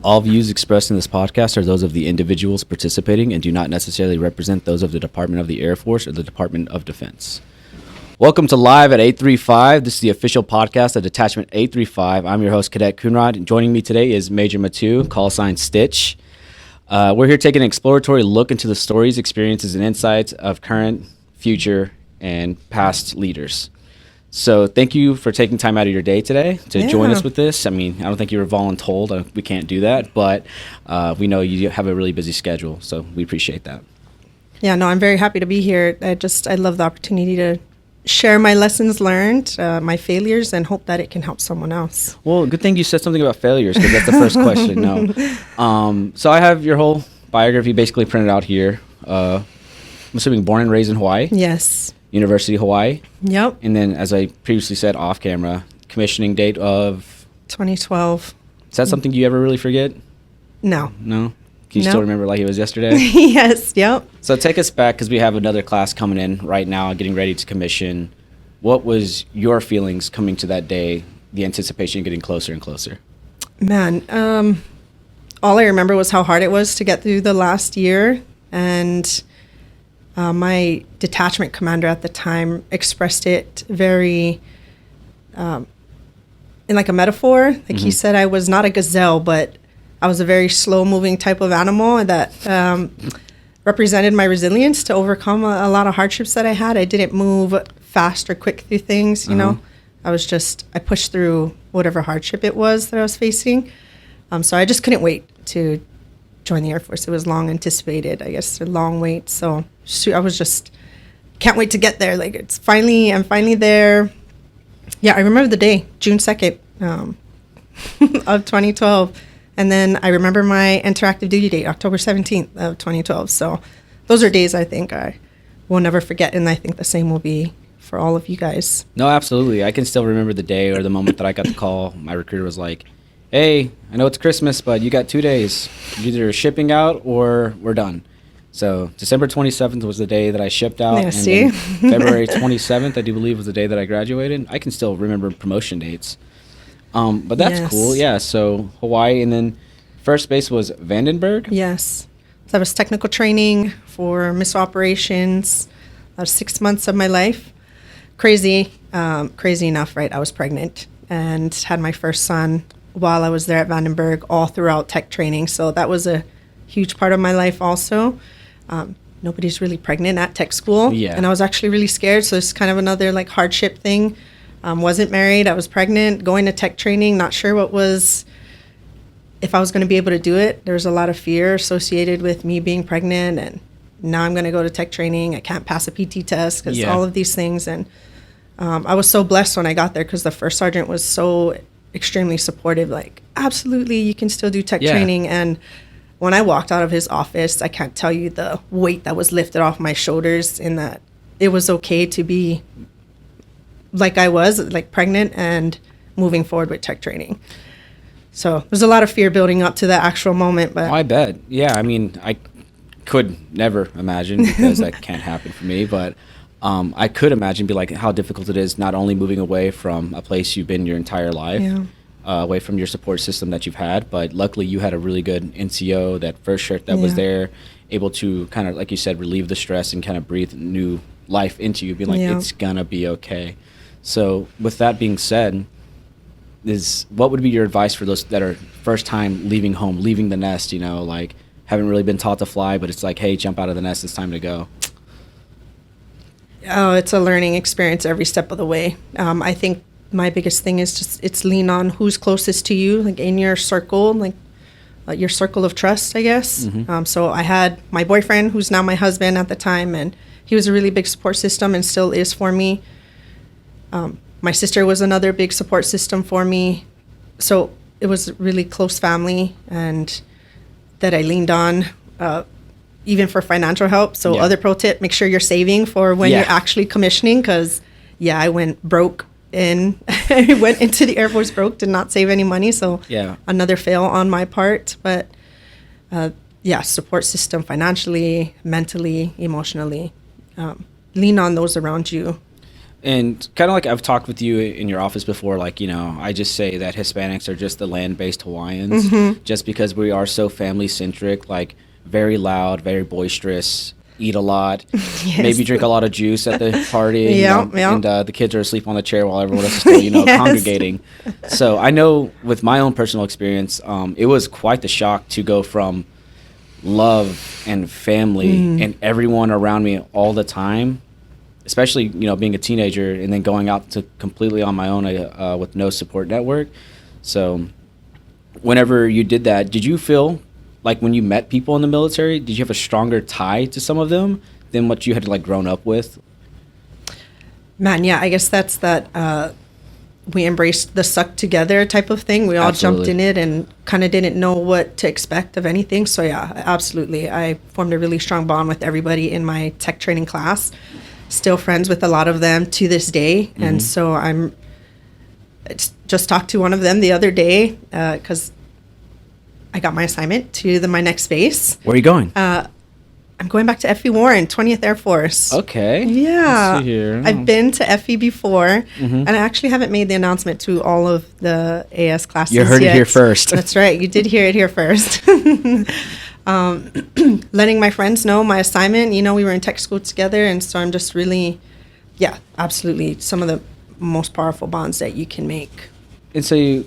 All views expressed in this podcast are those of the individuals participating and do not necessarily represent those of the Department of the Air Force or the Department of Defense. Welcome to Live at 835. This is the official podcast of Detachment 835. I'm your host, Cadet Coonrod. And joining me today is Major Matu'u, call sign Stitch. We're here taking an exploratory look into the stories, experiences, and insights of current, future, and past leaders. So thank you for taking time out of your day today to join us with this. I mean, I don't think you were voluntold. We can't do that, but we know you have a really busy schedule, so we appreciate that. Yeah, no, I'm very happy to be here. I love the opportunity to share my lessons learned, my failures, and hope that it can help someone else. Well, good thing you said something about failures, because that's the first question. No. So I have your whole biography basically printed out here. I'm assuming born and raised in Hawaii? Yes. University of Hawaii? Yep. And then, as I previously said off camera, commissioning date of? 2012. Is that something you ever really forget? No. No? Can you still remember like it was yesterday? Yes, yep. So take us back, because we have another class coming in right now, getting ready to commission. What was your feelings coming to that day, the anticipation getting closer and closer? Man, all I remember was how hard it was to get through the last year. And my detachment commander at the time expressed it very, in like a metaphor. Like he said, I was not a gazelle, but I was a very slow-moving type of animal that represented my resilience to overcome a lot of hardships that I had. I didn't move fast or quick through things, you know. I pushed through whatever hardship it was that I was facing. So I just couldn't wait to join the Air Force. It was long anticipated, I guess, a long wait. So I was just, can't wait to get there. Like, I'm finally there. Yeah, I remember the day, June 2nd of 2012. And then I remember my interactive duty date, October 17th of 2012. So those are days I think I will never forget. And I think the same will be for all of you guys. No, absolutely. I can still remember the day or the moment that I got the call. My recruiter was like, hey, I know it's Christmas, but you got 2 days. You're either shipping out or we're done. So December 27th was the day that I shipped out. Yeah, and see? February 27th, I do believe, was the day that I graduated. I can still remember promotion dates. But that's cool. Yeah, so Hawaii, and then first base was Vandenberg? Yes. So that was technical training for missile operations. That was 6 months of my life. Crazy enough, right? I was pregnant and had my first son while I was there at Vandenberg, all throughout tech training. So that was a huge part of my life also. Nobody's really pregnant at tech school. Yeah. And I was actually really scared. So it's kind of another like hardship thing. Wasn't married. I was pregnant, going to tech training, not sure if I was going to be able to do it. There was a lot of fear associated with me being pregnant, and now I'm going to go to tech training. I can't pass a PT test because all of these things. And I was so blessed when I got there because the first sergeant was so extremely supportive, like, absolutely, you can still do tech training. And when I walked out of his office, I can't tell you the weight that was lifted off my shoulders, in that it was okay to be like I was, like pregnant and moving forward with tech training. So there's a lot of fear building up to that actual moment. But I bet. Yeah, I mean, I could never imagine, because that can't happen for me, but I could imagine, be like, how difficult it is not only moving away from a place you've been your entire life, away from your support system that you've had, but luckily you had a really good NCO, that first shirt that was there, able to kind of, like you said, relieve the stress and kind of breathe new life into you, be like, it's gonna be okay. So with that being said, what would be your advice for those that are first time leaving home, leaving the nest, you know, like haven't really been taught to fly, but it's like, hey, jump out of the nest, it's time to go? Oh, it's a learning experience every step of the way. I think my biggest thing is it's lean on who's closest to you, like in your circle, like your circle of trust, I guess. So I had my boyfriend, who's now my husband at the time, and he was a really big support system and still is for me. My sister was another big support system for me. So it was a really close family, and that I leaned on, even for financial help. So other pro tip, make sure you're saving for when you're actually commissioning, because I went broke and I went into the Air Force broke, did not save any money. So another fail on my part. But support system financially, mentally, emotionally. Lean on those around you. And kind of like I've talked with you in your office before, like, I just say that Hispanics are just the land-based Hawaiians, just because we are so family-centric, like very loud, very boisterous, eat a lot, Yes. maybe drink a lot of juice at the party, Yeah. and the kids are asleep on the chair while everyone else is still, Yes. congregating. So I know with my own personal experience, it was quite the shock to go from love and family and everyone around me all the time, especially being a teenager, and then going out to completely on my own with no support network. So whenever you did that, did you feel like when you met people in the military, did you have a stronger tie to some of them than what you had like grown up with? Man, yeah, I guess that's that we embraced the suck together type of thing. We all Absolutely. jumped in it and kind of didn't know what to expect of anything. So yeah, absolutely. I formed a really strong bond with everybody in my tech training class. Still friends with a lot of them to this day. And so I just talked to one of them the other day because I got my assignment to my next base. Where are you going? I'm going back to FE Warren, 20th Air Force. Okay. Yeah. Let's see here. I've been to FE before, and I actually haven't made the announcement to all of the AS classes You heard it yet. here first. That's right. You did hear it here first. Letting my friends know my assignment. We were in tech school together, and so I'm just really, yeah, absolutely some of the most powerful bonds that you can make. And so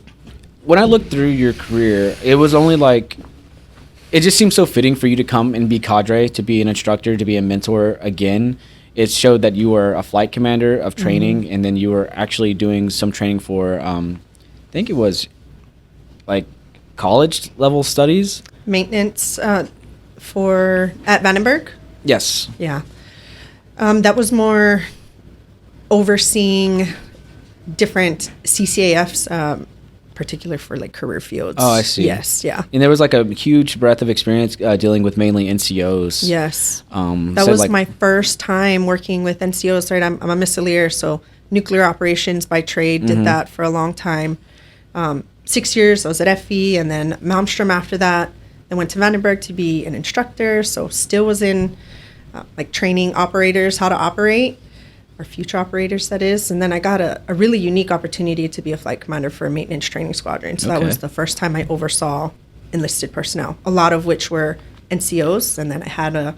when I looked through your career, it was only like, it just seemed so fitting for you to come and be cadre, to be an instructor, to be a mentor again. It showed that you were a flight commander of training, and then you were actually doing some training for, I think it was like college level studies. Maintenance at Vandenberg. Yes. Yeah. That was more overseeing different CCAFs, particular for like career fields. Oh, I see. Yes, yeah. And there was like a huge breadth of experience dealing with mainly NCOs. Yes. So That was like- my first time working with NCOs, right? I'm a missileer, so nuclear operations by trade, did that for a long time. 6 years, I was at FE, and then Malmstrom after that. Then went to Vandenberg to be an instructor, so still was in like training operators how to operate, or future operators, that is. And then I got a really unique opportunity to be a flight commander for a maintenance training squadron. So that Okay. was the first time I oversaw enlisted personnel, a lot of which were NCOs. And then I had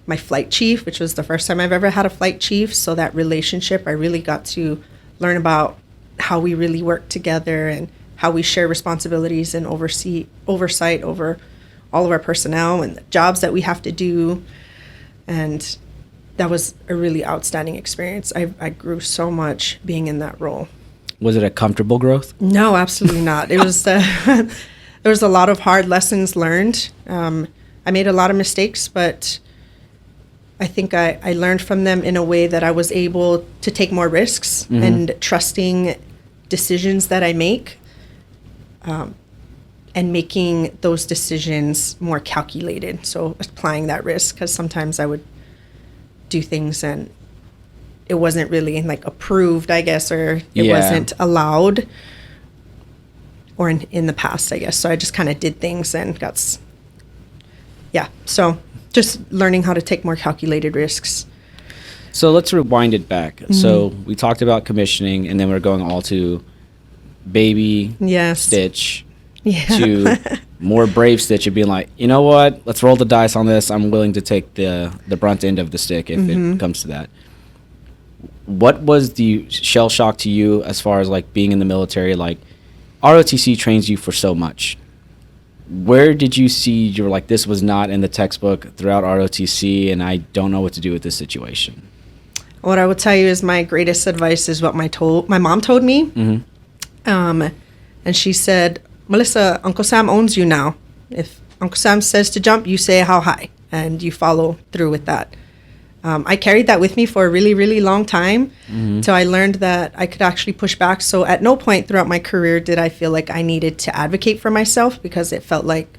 my flight chief, which was the first time I've ever had a flight chief. So that relationship, I really got to learn about how we really work together and how we share responsibilities and oversight over all of our personnel and the jobs that we have to do. And that was a really outstanding experience. I grew so much being in that role. Was it a comfortable growth? No, absolutely not. It was there was a lot of hard lessons learned. I made a lot of mistakes, but I think I learned from them in a way that I was able to take more risks and trusting decisions that I make, and making those decisions more calculated. So applying that risk, because sometimes I would do things and it wasn't really like approved, I guess, or it Yeah. wasn't allowed, or in the past, I guess. So I just kind of did things and so just learning how to take more calculated risks. So let's rewind it back. So we talked about commissioning, and then we're going all to baby Yes. Stitch Yeah. to more brave Stitch and being like, you know what? Let's roll the dice on this. I'm willing to take the brunt end of the stick if it comes to that. What was the shell shock to you as far as like being in the military? Like ROTC trains you for so much. Where did you see you were like, this was not in the textbook throughout ROTC, and I don't know what to do with this situation? What I will tell you is my greatest advice is what my mom told me. And she said, Melissa, Uncle Sam owns you now. If Uncle Sam says to jump, you say how high, and you follow through with that. I carried that with me for a really, really long time till I learned that I could actually push back. So at no point throughout my career did I feel like I needed to advocate for myself, because it felt like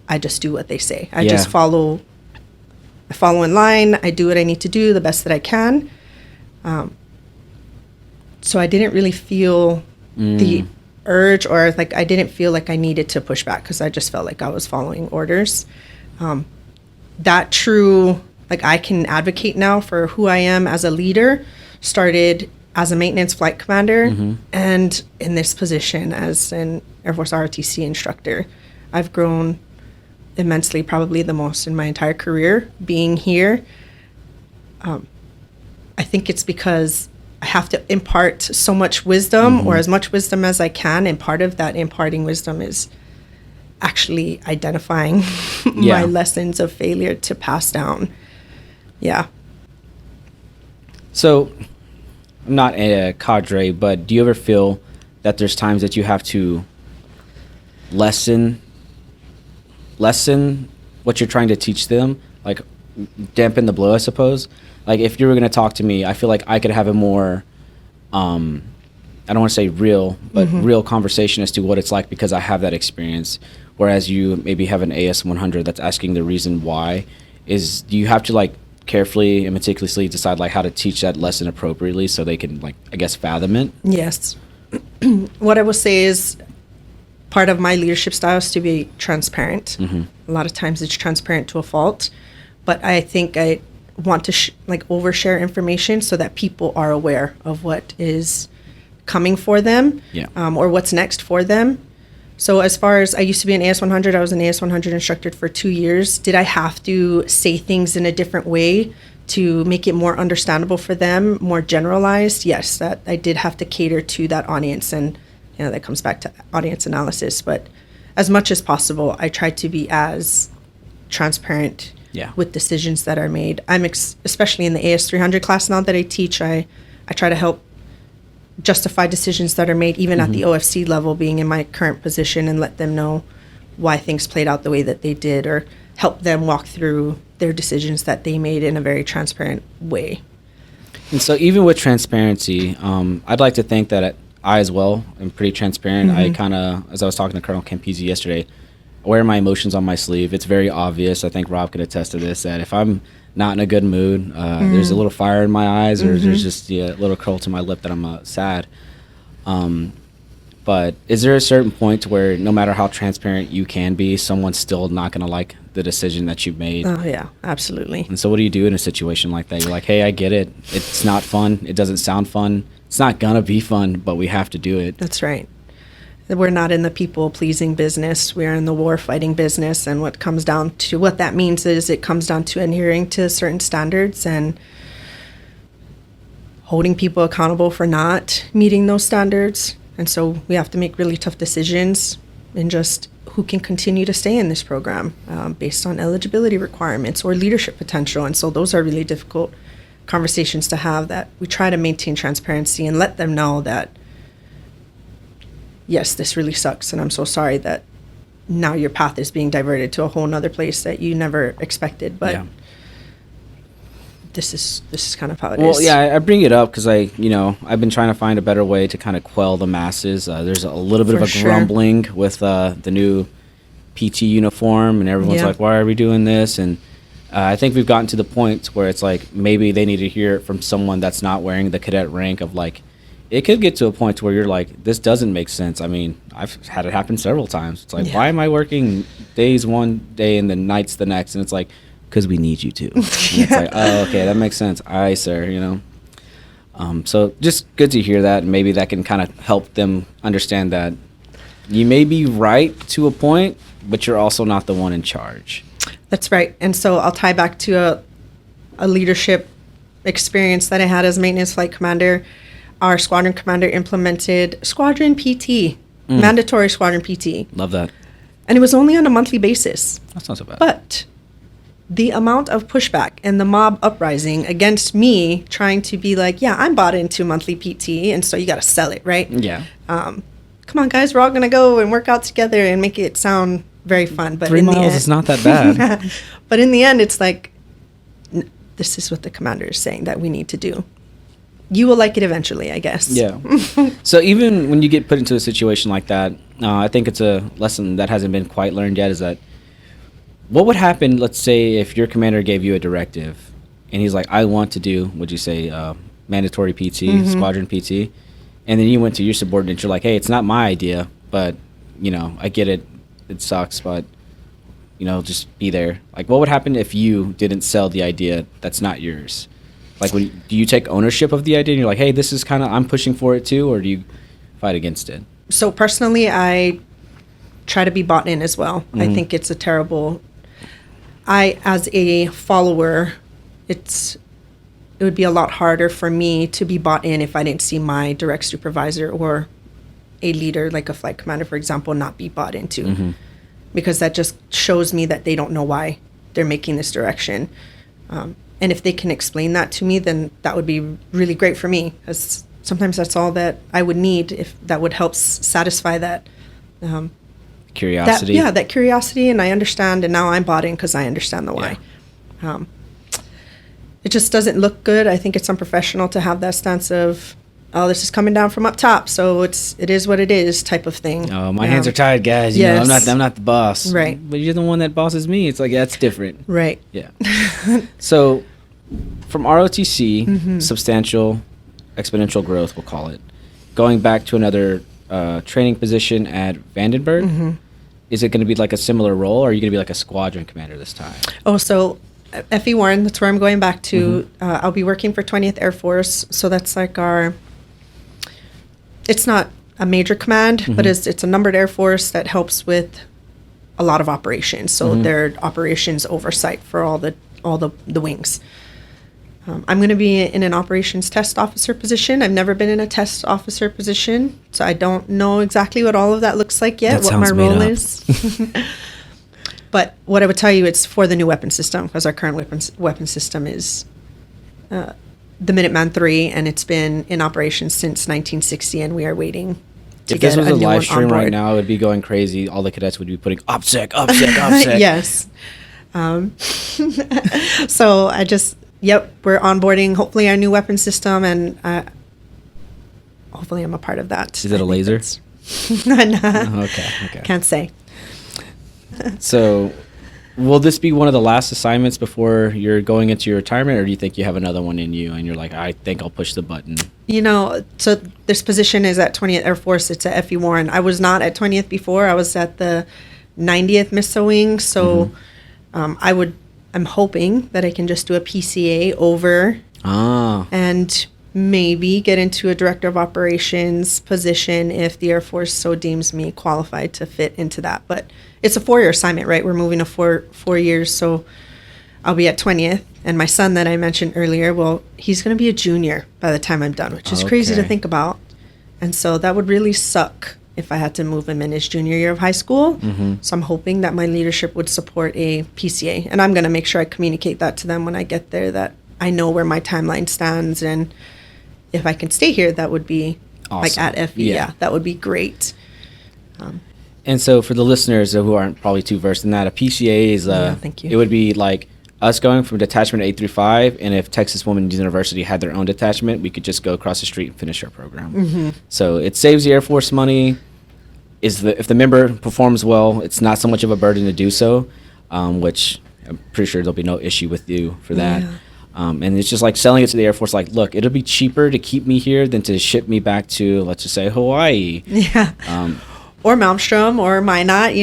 I just do what they say. I just follow in line. I do what I need to do the best that I can. So I didn't really feel the urge, or like I didn't feel like I needed to push back, because I just felt like I was following orders. That true, like I can advocate now for who I am as a leader started as a maintenance flight commander and in this position as an Air Force ROTC instructor. I've grown immensely, probably the most in my entire career being here. I think it's because I have to impart so much wisdom or as much wisdom as I can. And part of that imparting wisdom is actually identifying my lessons of failure to pass down. Yeah. So, I'm not a cadre, but do you ever feel that there's times that you have to lessen what you're trying to teach them, like dampen the blow, I suppose? Like if you were going to talk to me, I feel like I could have a more, I don't want to say real, but real conversation as to what it's like because I have that experience. Whereas you maybe have an AS 100 that's asking the reason why. Do you have to like carefully and meticulously decide like how to teach that lesson appropriately so they can like, I guess, fathom it? Yes. What I will say is part of my leadership style is to be transparent. A lot of times it's transparent to a fault, but I think I want to overshare information so that people are aware of what is coming for them or what's next for them. So as far as I used to be an AS 100, I was an AS 100 instructor for 2 years. Did I have to say things in a different way to make it more understandable for them, more generalized? Yes, that I did have to cater to that audience, and that comes back to audience analysis. But as much as possible, I try to be as transparent with decisions that are made. I'm especially in the AS 300 class now that I teach, I try to help justify decisions that are made even at the OFC level, being in my current position, and let them know why things played out the way that they did, or help them walk through their decisions that they made in a very transparent way. And so even with transparency, I'd like to think that I as well am pretty transparent. I kind of, as I was talking to Colonel Campisi yesterday, I wear my emotions on my sleeve. It's very obvious. I think Rob could attest to this, that if I'm not in a good mood, there's a little fire in my eyes, or there's just a little curl to my lip that I'm sad. But is there a certain point where no matter how transparent you can be, someone's still not going to like the decision that you've made? Oh, yeah, absolutely. And so what do you do in a situation like that? You're like, hey, I get it. It's not fun. It doesn't sound fun. It's not going to be fun, but we have to do it. That's right. We're not in the people-pleasing business. We're in the war-fighting business, and what that means is it comes down to adhering to certain standards and holding people accountable for not meeting those standards. And so we have to make really tough decisions in just who can continue to stay in this program based on eligibility requirements or leadership potential. And so those are really difficult conversations to have, that we try to maintain transparency and let them know that, yes, this really sucks, and I'm so sorry that now your path is being diverted to a whole nother place that you never expected. But this is kind of how it is. Well, yeah, I bring it up because I've been trying to find a better way to kind of quell the masses. There's a little bit of a grumbling with the new PT uniform, and everyone's like, why are we doing this? And I think we've gotten to the point where it's like maybe they need to hear it from someone that's not wearing the cadet rank of like, it could get to a point where you're like, this doesn't make sense. I mean, I've had it happen several times. It's like, why am I working days one day and then nights the next? And it's like, because we need you to. And it's like, oh, okay, that makes sense. Aye, sir, So just good to hear that. And maybe that can kind of help them understand that you may be right to a point, but you're also not the one in charge. That's right. And so I'll tie back to a leadership experience that I had as maintenance flight commander. Our squadron commander implemented squadron PT, mandatory squadron PT. Love that. And it was only on a monthly basis. That's not so bad. But the amount of pushback and the mob uprising against me trying to be like, yeah, I'm bought into monthly PT, and so you got to sell it, right? Yeah. Come on, guys, we're all going to go and work out together and make it sound very fun. But 3 miles is not that bad. But in the end, it's like, this is what the commander is saying that we need to do. You will like it eventually, I guess. Yeah. So even when you get put into a situation like that, I think it's a lesson that hasn't been quite learned yet, is that what would happen, let's say, if your commander gave you a directive and he's like, I want to do, would you say, mandatory PT, squadron PT, and then you went to your subordinate, you're like, hey, it's not my idea, but, I get it. It sucks, but, just be there. Like, what would happen if you didn't sell the idea that's not yours? Like, do you take ownership of the idea and you're like, hey, this is kind of, I'm pushing for it too, or do you fight against it? So personally, I try to be bought in as well. Mm-hmm. I think it's a terrible, as a follower, it would be a lot harder for me to be bought in if I didn't see my direct supervisor or a leader, like a flight commander, for example, not be bought into. Mm-hmm. Because that just shows me that they don't know why they're making this direction. And if they can explain that to me, then that would be really great for me, because sometimes that's all that I would need, if that would help satisfy that curiosity. That curiosity, and I understand, and now I'm bought in because I understand the why. Yeah. It just doesn't look good. I think it's unprofessional to have that stance of, oh, this is coming down from up top, so it is what it is type of thing. Oh, my hands are tied, guys. You know, I'm not the boss. Right. But you're the one that bosses me. It's like, that's different. Right. Yeah. So from ROTC, substantial exponential growth, we'll call it, going back to another training position at Vandenberg, is it going to be like a similar role, or are you going to be like a squadron commander this time? Oh, so FE Warren, that's where I'm going back to. I'll be working for 20th Air Force, so that's like it's not a major command, but it's a numbered Air Force that helps with a lot of operations. So they're operations oversight for all the wings. I'm going to be in an operations test officer position. I've never been in a test officer position, so I don't know exactly what all of that looks like yet, what my role is. But what I would tell you, it's for the new weapon system, because our current weapon system is the Minuteman III, and it's been in operation since 1960, and we are waiting to get a new one on board. If this was a live stream right now, it would be going crazy. All the cadets would be putting OPSEC, OPSEC, OPSEC. Yes. So we're onboarding, hopefully, our new weapon system, and hopefully I'm a part of that. Is it a laser? No. Okay. Can't say. So, will this be one of the last assignments before you're going into your retirement, or do you think you have another one in you and you're like, I think I'll push the button? So this position is at 20th Air Force. It's at FE Warren. I was not at 20th before. I was at the 90th Missile Wing. So I'm hoping that I can just do a PCA over and maybe get into a director of operations position if the Air Force so deems me qualified to fit into that. But it's a 4-year assignment, right? We're moving to four years, so I'll be at 20th. And my son that I mentioned earlier, well, he's going to be a junior by the time I'm done, which is crazy to think about. And so that would really suck if I had to move him in his junior year of high school. So I'm hoping that my leadership would support a PCA. And I'm going to make sure I communicate that to them when I get there, that I know where my timeline stands. And if I can stay here, that would be awesome. Like at FE. Yeah, that would be great. And so for the listeners who aren't probably too versed in that, a PCA is thank you. It would be like us going from detachment 835, and if Texas Women's University had their own detachment, we could just go across the street and finish our program. So it saves the Air Force money. If the member performs well, it's not so much of a burden to do so, which I'm pretty sure there'll be no issue with you for that. And it's just like selling it to the Air Force, like, look, it'll be cheaper to keep me here than to ship me back to, let's just say, Hawaii. Or Malmstrom or Minot,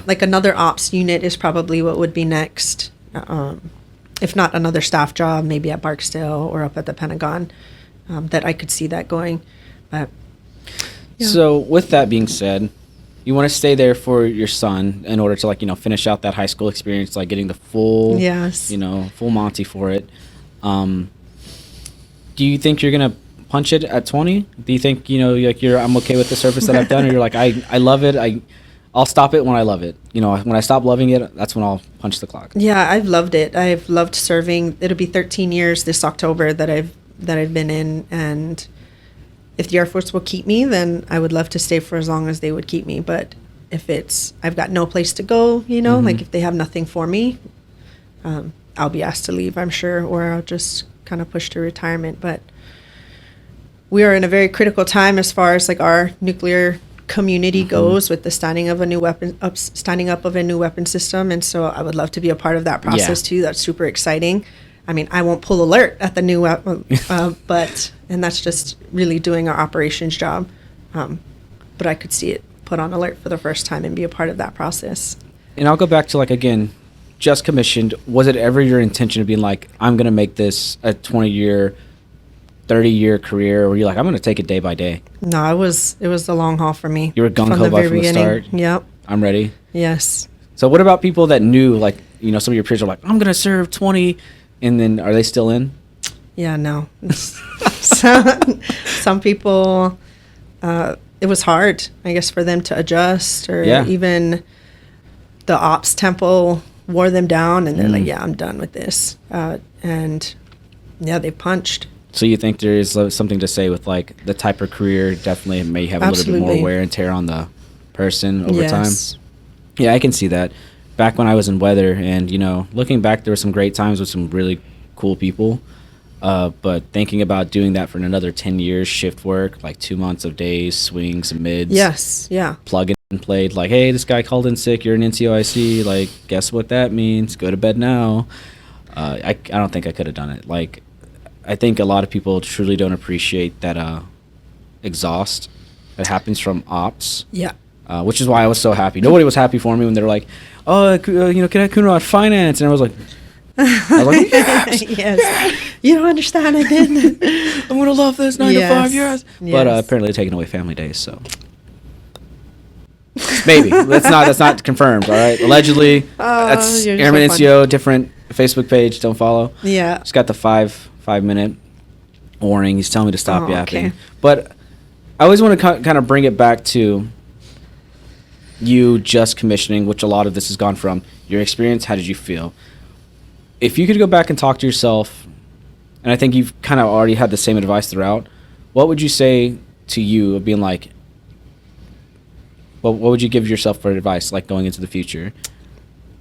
like another ops unit is probably what would be next. If not another staff job, maybe at Barksdale or up at the Pentagon, that I could see that going. But So with that being said, you want to stay there for your son in order to finish out that high school experience, like getting the full, full Monty for it. Do you think you're going to punch it at 20? Do you think, I'm okay with the service that I've done, or you're like, I love it. I'll stop it when I love it. When I stop loving it, that's when I'll punch the clock. Yeah, I've loved it. I've loved serving. It'll be 13 years this October that I've been in, and if the Air Force will keep me, then I would love to stay for as long as they would keep me. But if I've got no place to go, like if they have nothing for me, I'll be asked to leave, I'm sure, or I'll just kind of push to retirement. But we are in a very critical time as far as like our nuclear community goes with the standing up of a new weapon system, and so I would love to be a part of that process too. That's super exciting. I mean, I won't pull alert at the new weapon, and that's just really doing our operations job. But I could see it put on alert for the first time and be a part of that process. And I'll go back to again, just commissioned, was it ever your intention of being like, I'm going to make this a 20-year, 30-year career, or you're like, I'm going to take it day by day? No, it was the long haul for me. You were gung-ho from the start? Yep. I'm ready? Yes. So what about people that knew, like, you know, some of your peers are like, I'm going to serve 20, and then are they still in? Yeah, no. Some people, it was hard, I guess, for them to adjust, or even the ops tempo wore them down, and they're like, yeah, I'm done with this. And yeah, they punched. So you think there is something to say with, like, the type of career definitely may have a little bit more wear and tear on the person over time? Yeah, I can see that. Back when I was in weather, and, you know, looking back, there were some great times with some really cool people. But thinking about doing that for another 10 years, shift work, like 2 months of days, swings, mids. Yes, yeah. Plug and played, like, hey, this guy called in sick, you're an NCOIC, like, guess what that means? Go to bed now. I don't think I could have done it. Like, I think a lot of people truly don't appreciate that exhaust that happens from ops. Yeah. Which is why I was so happy. Nobody was happy for me when they were like, oh, you know, can I Coonrod finance? And I was like, yes. Yes. You don't understand. I didn't. I'm going to love this 9 to 5 years. Yes. But apparently taking away family days, so. Maybe. That's not confirmed, all right? Allegedly, that's Airman NCO, different Facebook page, don't follow. Yeah. Just got the 5-minute warning. He's telling me to stop yapping. Okay. But I always want to kind of bring it back to you just commissioning, which a lot of this has gone from your experience. How did you feel? If you could go back and talk to yourself, and I think you've kind of already had the same advice throughout, what would you say to you of being like, what would you give yourself for advice, like going into the future?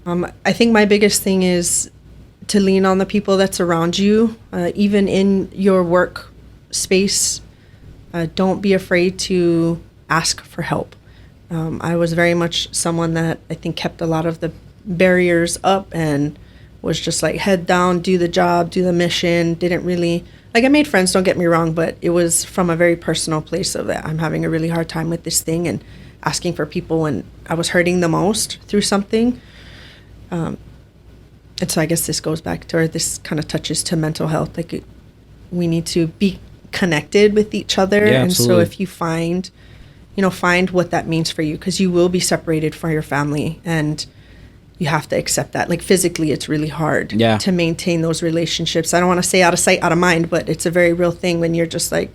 I think my biggest thing is to lean on the people that's around you, even in your work space. Don't be afraid to ask for help. I was very much someone that I think kept a lot of the barriers up and was just like head down, do the job, do the mission. Didn't really, like, I made friends, don't get me wrong, but it was from a very personal place of that I'm having a really hard time with this thing and asking for people when I was hurting the most through something. And so I guess this goes back to, or this kind of touches to mental health. Like, we need to be connected with each other. Yeah, and absolutely. so if you find what that means for you, because you will be separated from your family, and you have to accept that. Like, physically, it's really hard to maintain those relationships. I don't want to say out of sight, out of mind, but it's a very real thing when you're just like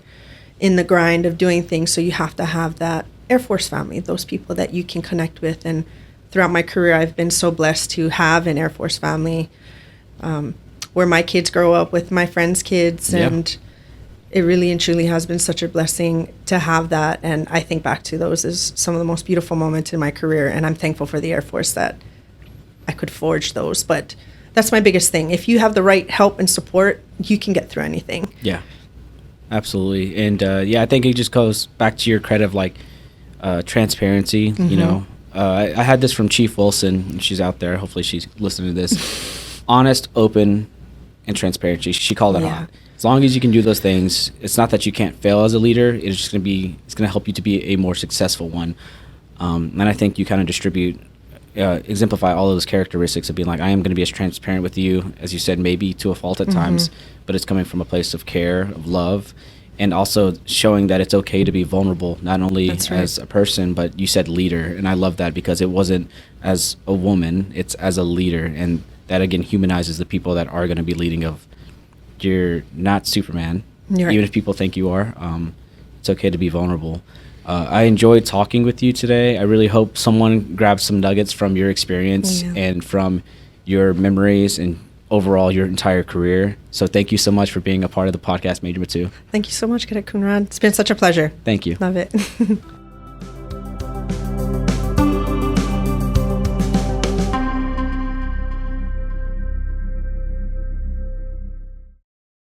in the grind of doing things. So you have to have that Air Force family, those people that you can connect with. And throughout my career, I've been so blessed to have an Air Force family where my kids grow up with my friends' kids. And it really and truly has been such a blessing to have that. And I think back to those as some of the most beautiful moments in my career. And I'm thankful for the Air Force that I could forge those. But that's my biggest thing. If you have the right help and support, you can get through anything. Yeah, absolutely. And I think it just goes back to your credit of like transparency. You know, I had this from Chief Wilson, and she's out there. Hopefully she's listening to this. Honest, open, and transparency. She called it hot. As long as you can do those things, it's not that you can't fail as a leader. It's just going to help you to be a more successful one. And I think you kind of exemplify all of those characteristics of being like, I am going to be as transparent with you, as you said, maybe to a fault at times, but it's coming from a place of care, of love, and also showing that it's okay to be vulnerable, not only as a person, but you said leader. And I love that because it wasn't as a woman, it's as a leader. And that, again, humanizes the people that are going to be leading of, you're not Superman, even if people think you are. It's okay to be vulnerable. I enjoyed talking with you today. I really hope someone grabs some nuggets from your experience and from your memories and overall your entire career. So thank you so much for being a part of the podcast, Major Matu'u. Thank you so much, Cadet Coonrod. It's been such a pleasure. Thank you. Love it.